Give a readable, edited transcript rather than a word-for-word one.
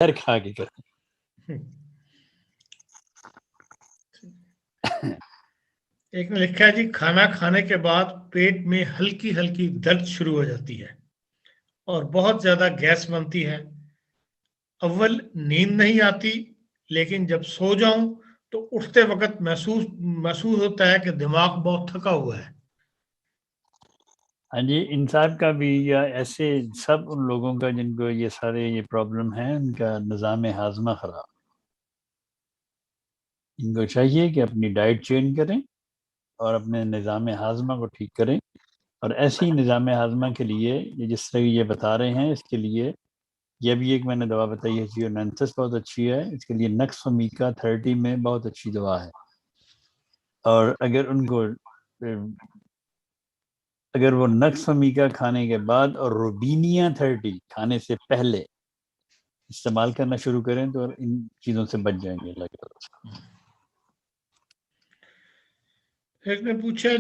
घर खा के करें। एक ने लिखा है जी, खाना खाने के बाद पेट में हल्की हल्की दर्द शुरू हो जाती है और बहुत ज्यादा गैस बनती है। अव्वल नींद नहीं आती, लेकिन जब सो जाऊं तो उठते वक्त महसूस होता है कि दिमाग बहुत थका हुआ है। हाँ जी, इन साहब का भी, या ऐसे सब उन लोगों का जिनको ये सारे ये प्रॉब्लम है, उनका निज़ाम हाजमा ख़राब। इनको चाहिए कि अपनी डाइट चेंज करें और अपने निज़ाम हाजमा को ठीक करें। और ऐसे ही निज़ाम हाजमा के लिए ये जिस तरह ये बता रहे हैं, इसके लिए ये भी एक मैंने दवा बताई है जियोनेंसिस, बहुत अच्छी है। इसके लिए नक्स फमीका 30 में बहुत अच्छी दवा है। और अगर वो नक्स फमीका खाने के बाद और रूबीनिया 30 खाने से पहले इस्तेमाल करना शुरू करें तो इन चीज़ों से बच जाएंगे। एक ने पूछा